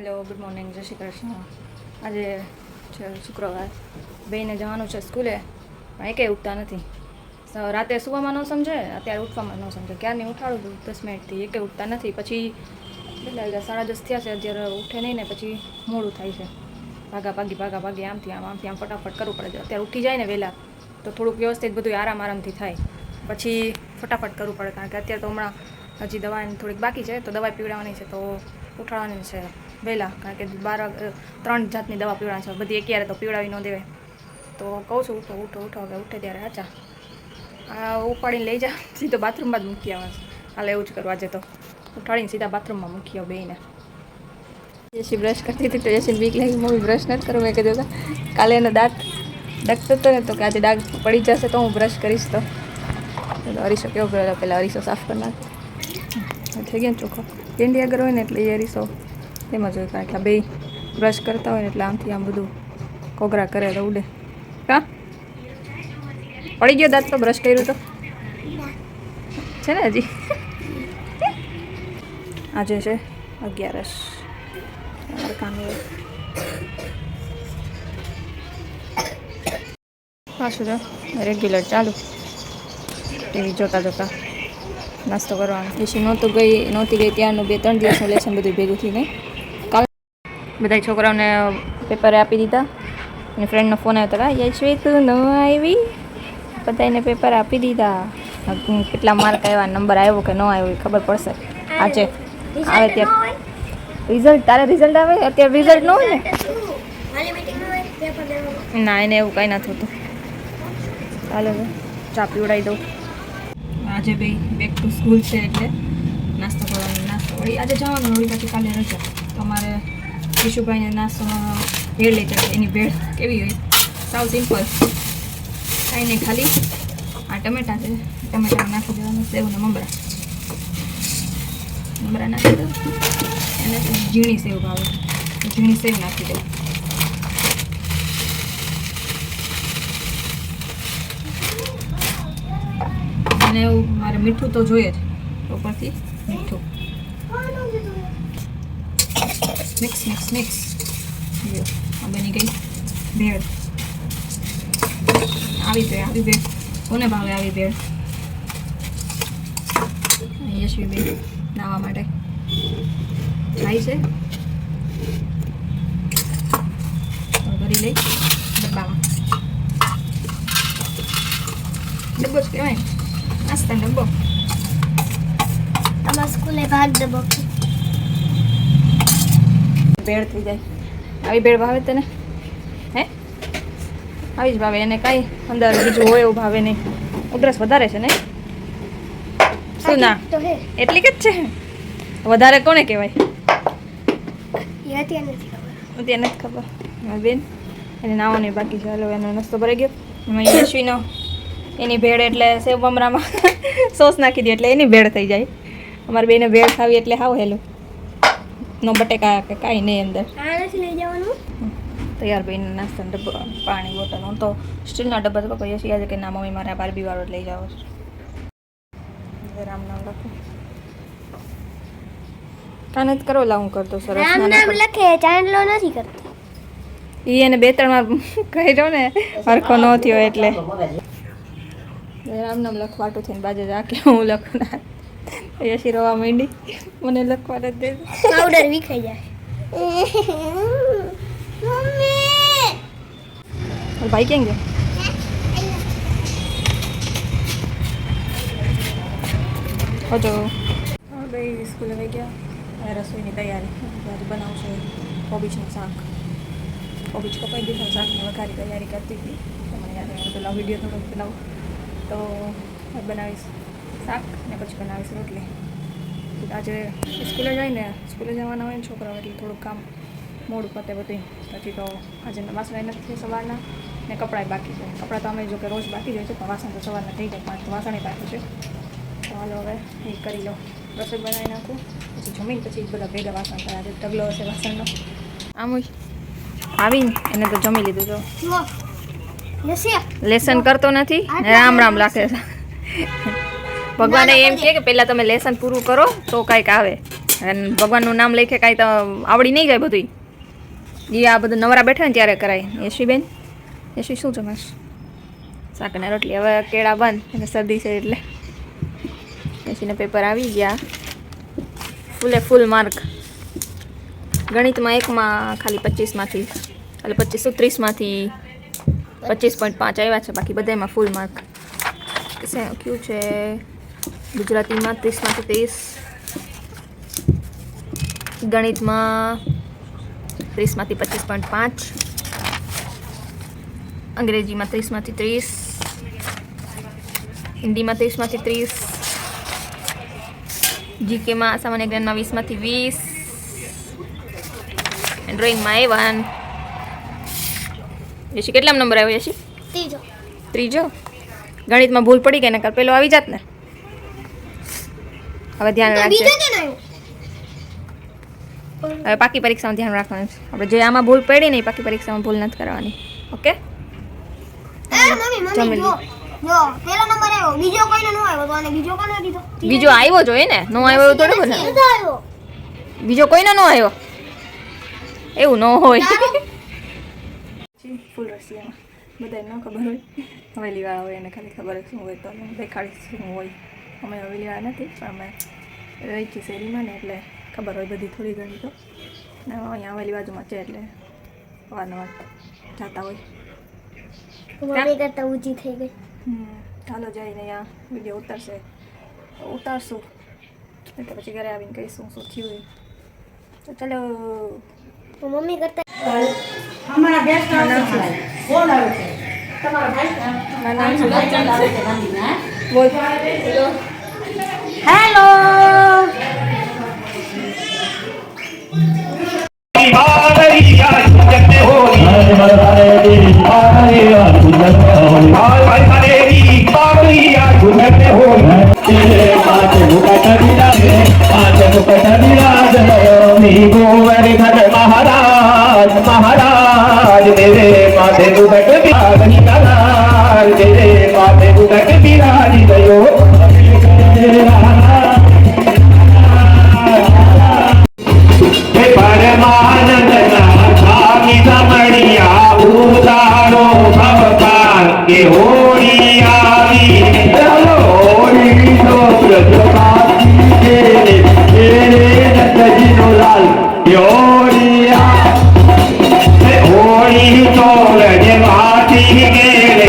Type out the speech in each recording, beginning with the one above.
Hello, good morning, જય શ્રી કૃષ્ણ. આજે છે શુક્રવાર, બેને જવાનું છે સ્કૂલે, પણ એકેય ઉઠતા નથી. રાતે સૂવામાં ન સમજે, અત્યારે ઉઠવામાં ન સમજે. ક્યારની ઉઠાડું છું 10 મિનિટથી, એકેય ઉઠતા નથી. પછી એટલે 10:30 થયા છે, અત્યારે ઉઠે નહીં ને પછી મોડું થાય છે. ભાગી આમથી આમ ફટાફટ કરવું પડે છે. અત્યારે ઉઠી જાય ને વહેલા તો થોડુંક વ્યવસ્થિત બધું આરામથી થાય, પછી ફટાફટ કરવું પડે. કારણ કે અત્યારે તો હમણાં હજી દવાની થોડીક બાકી છે, તો દવા પીવડાવવાની છે, તો ઉઠાડવાની છે વહેલા. કારણ કે 3 જાતની દવા પીવડાવવાની છે, બધી એકયારે તો પીવડાવી ન દેવાય. તો કહું છું ઉઠો હવે ઉઠે ત્યારે હાચા આ ઉપાડીને લઈ જા, સીધો બાથરૂમમાં જ મૂકી આવવા છે. હાલ એવું જ કરવા આજે તો ઉઠાડીને સીધા બાથરૂમમાં મૂકી આવ બેને. યશી બ્રશ કરતી હતી તો યશીને બીક લાગી, મમ્મી બ્રશ નથી કરું. મેં કીધું કાલે એનો દાંત ડગતો હતો ને, તો કે આજે ડાઘ પડી જશે તો હું બ્રશ કરીશ. તો અરીસો કેવો ગયો, પહેલાં અરીસો સાફ કરી નાખ. થઈ ગયો ને ચોખ્ખો. કેન્ડી આગળ હોય ને એટલે એ અરીસો એમ જ હોય. કારણ કે બે બ્રશ કરતા હોય ને એટલે આમથી આમ બધું કોગરા કરે તો ઉડે. કા પડી ગયો દાંત તો બ્રશ કર્યું તો છે ને હજી. આજે છે 11 પાછું છે રેગ્યુલર ચાલુ, ટીવી જોતા નાસ્તો કરવાનો. પછી નહોતી ગઈ ત્યારનું 2-3 દિવસનું લેસન બધું ભેગું થઈ ગઈ. કાલે બધા છોકરાઓને પેપરે આપી દીધા. એની ફ્રેન્ડનો ફોન આવ્યો હતો, યશવી તું ન આવી? બધાને પેપર આપી દીધા. કેટલા માર્ક આવ્યા, નંબર આવ્યો કે ન આવ્યો એ ખબર પડશે આજે આવે ત્યારે. રિઝલ્ટ તારે રિઝલ્ટ આવે અત્યારે રિઝલ્ટ ન હોય ને? ના, એને એવું કાંઈ નથી થતું. ચાલો ચા પીવડાવી દઉં. આજે બેક ટુ સ્કૂલ છે એટલે નાસ્તો કરવાનો. નાસ્તો વળી આજે જવાનું, વળી પછી કાલે રજા. તો અમારે ઈશુભાઈને નાસ્તોમાં ભેળ લઈ જશે. એની ભેળ કેવી હોય? સાવ સિમ્પલ, કાંઈ નહીં, ખાલી આ ટમેટા છે, ટમેટા નાખી દેવાનું. સેવ ને મમરા નાખી દઉં. એને ઝીણી સેવ ભાવે, ઝીણી સેવ નાખી દઉં. અને એવું મારે મીઠું તો જોઈએ જ, ઉપરથી મીઠું. મિક્સ આ બની ગઈ ભેળ. આવી ભેળ કોને ભાવે? આવી ભેળ યશવી બેન નાવા માટે જાય છે. ભરી લઈ ડબ્બામાં. ડબ્બો જ કહેવાય, નાસ્તાનો ડબ્બો. અમારા સ્કૂલે ભાગ ડબ્બો ભેળ થઈ જાય. આવી ભેળ ભાવે તને? હે આવી જ ભાવે એને, કાંઈ અંદર બીજું હોય એવું ભાવે નહીં. ઉધરસ વધારે છે ને? શું ના એટલી જ છે? વધારે કોને કહેવાય? ત્યાં નથી ખબર બેન. એને નાવાની બાકી છે. હાલો એનો નાસ્તો ભરાઈ ગયો. એમાં યશવીનો એની ભેળ એટલે સેવ મમરામાં સોસ નાખી દે એટલે એની ભેળ થઈ જાય. અમારે બેને ભેળ ખાવી એટલે હાવ હેલું નો બટેકા કે કાંઈ નહીં અંદર. લઈ જવાનું તૈયાર બેન નાસ્તાનો ડબ્બો, પાણી બોટલ. હું તો સ્ટીલના ડબ્બા તો કહી યશવી આજે કે ના મમ્મી મારે બારબી વાળો જ લઈ જાવ છે. રામ નામ લખું કાને જ કરો લાવું કરતો સરસ. રામ નામ લખે, ચાંદલો નથી કરતો. ઈ એને 2-3 વાર કર્યો ને, હરખો ન થયો એટલે રામ નામ લખવાટું થઈને બાજુ રાખે. હું લખું ના, યશી રોવા માંડી, મને લખવા નથી દે. પાવડર વિખાઈ જાય. ભાઈ કેમ ગયા? હજો ભાઈ સ્કૂલે વહી ગયા. રસોઈની તૈયારી આજે બનાવશે. કોબીજનું શાક, કોબીજ કપાઈ દીધું, શાકની વઘારી તૈયારી કરતી હતી. તો મને યાદ આવ્યું પેલા વિડીયો થોડોક બનાવું તો બનાવીશ શાક ને પછી બનાવીશ રોટલી. આજે સ્કૂલે જઈને સ્કૂલે જવાના હોય ને છોકરાઓ એટલે થોડુંક કામ મોડું પતે બધું. પછી તો આજે વાસણ નથી સવારના ને કપડાં બાકી છે. કપડાં તો અમે જો કે રોજ બાકી જાય છે, પણ વાસણ તો સવારના થઈ જાય. 5 તો વાસણે બાકી છે. તો હાલો હવે એ કરી લો, રસોઈ બનાવી નાખું, પછી જમીન પછી બધા ભેગા વાસણ કર્યા. આજે ઢગલો હશે વાસણનો. આમ આવીને એને તો જમી લીધું. જો લેસન કરતો નથી ને રામ રામ રાખે છે. ભગવાને એમ કે પહેલાં તમે લેસન પૂરું કરો તો કાંઈક આવે. અને ભગવાનનું નામ લખે કાંઈ તો આવડી નહીં જાય બધું. એ આ બધું નવરા બેઠા ને ત્યારે કરાય. યશવીબેન, યશવી શું જમાશ? શાક અને રોટલી. હવે કેળા બંધ અને શરદી છે એટલે. યશવીના પેપર આવી ગયા, ફૂલે ફૂલ માર્ક. ગણિતમાં એકમાં ખાલી 25માંથી ખાલી 25 30માંથી 25.5 આવ્યા છે, બાકી બધામાં ફૂલ માર્ક. ક્યું છે ગુજરાતીમાં 30માંથી 30, ગણિતમાં 30માંથી 25.5, અંગ્રેજીમાં 30માંથી 30, હિન્દીમાં 30માંથી 30, જીકેમાં સામાન્ય જ્ઞાનમાં 20માંથી 20, ડ્રોઈંગમાં 1. યશી કેટલામ નંબર આવ્યો યશી? ત્રીજો. ગણિતમાં ભૂલ પડી ગઈ, નકર પેલો આવી જાત ને. હવે ધ્યાન રાખજે. હવે પાકી પરીક્ષામાં ધ્યાન રાખવાનું છે. આપણે જે આમાં ભૂલ પડી ને એ પાકી પરીક્ષામાં ભૂલ નથી કરવાની. ઓકે? બીજો આવ્યો જોઈએ ને, નો આવ્યો થોડો ને. બીજો કોઈનો નો આવ્યો એવું ન હોય. ફૂલ રસિયામાં બધાને ન ખબર હોય, હવેલીવાળા હોય એને ખાલી ખબર શું હોય તો દેખાડીશ શું હોય. અમે હવેલીવાળા નથી, પણ અમે રહી છીએ શેરીમાં ને એટલે ખબર હોય બધી થોડી ઘણી તો. ને અહીંયા હવેલી બાજુમાં છે એટલે અવારનવાર જતા હોય. કરતા ઊંચી થઈ ગઈ. ચાલો જઈને અહીંયા વિડીયો ઉતારશું એટલે પછી ઘરે આવીને કહીશું શું થયું. તો ચાલો. મમ્મી કરતા અમારા ગેસ્ટ કોણ આવે છે? તમારા ભાઈ બોલ. હેલો महाराज महाराज मेरे माथे दुदक बिराजी महाराज मेरे माथे दुदक बिराजी गयो परमानंद स्वामी समणिया उतारो भवपाल के होड़ी आई होड़ी तो ब्रजवासी तेरे नंदजी नो लाल योड़िया होड़ी तो ब्रजवासी गेले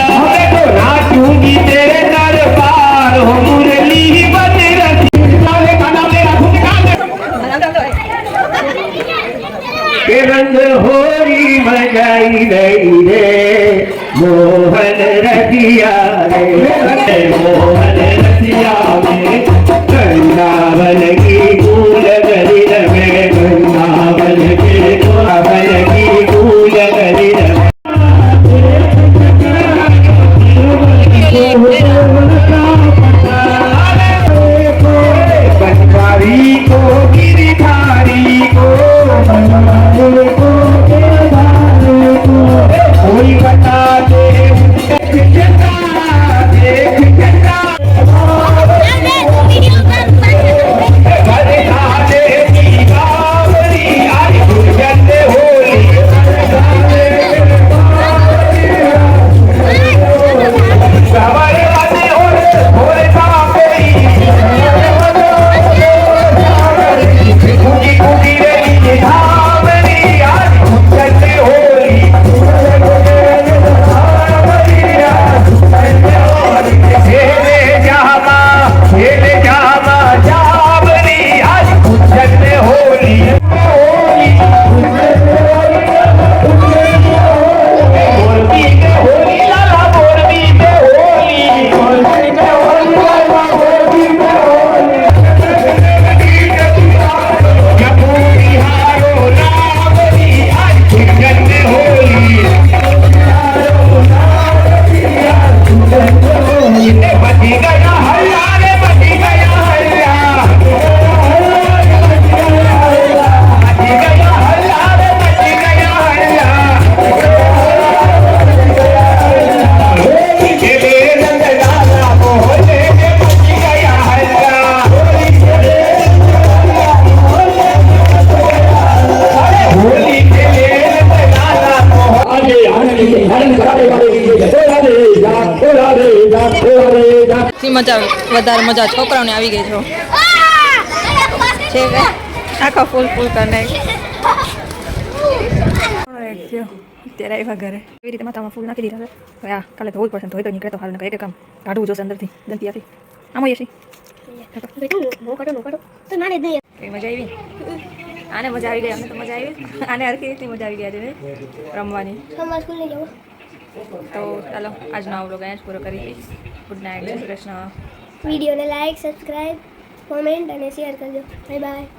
हमें तो नाचूंगी तेरे दरबार हो मुरली बन रही के रंग होरी बजाई रही रे मोहन रसिया रे मोहन रसिया में वृंदावन की फूल गली में वृंदावन के वृंदावन की फूल गली बनवारी को गिरधारी को कोई बता दे धाम મજા વધારે મજા છોકરાઓને આવી ગઈ છો છે કે આખા ફૂલ ફૂલ કરી અત્યારે આવ્યા ઘરે એવી રીતે માથામાં ફૂલ નાખી દીધા છે આ કાલે ધોવું પડશે ધોઈ તો નીકળે તો હાલ એક કામ કાઢવું જોશે અંદરથી દંતિયાથી આમ હોય છે તો નાને દઈએ કઈ મજા આવી આને મજા આવી ગઈ અમને તો મજા આવી આને હરખી રીતની મજા આવી ગઈ આજે રમવાની અમારા સ્કૂલ નહીં જવું તો ચાલો આજનો આ વ્લોગ અહીંયા જ પૂરો કરી દઈશ ગુડ નાઇટ જય શ્રી કૃષ્ણ વિડીયોને લાઈક સબસ્ક્રાઈબ કોમેન્ટ અને શેર કરજો બાય બાય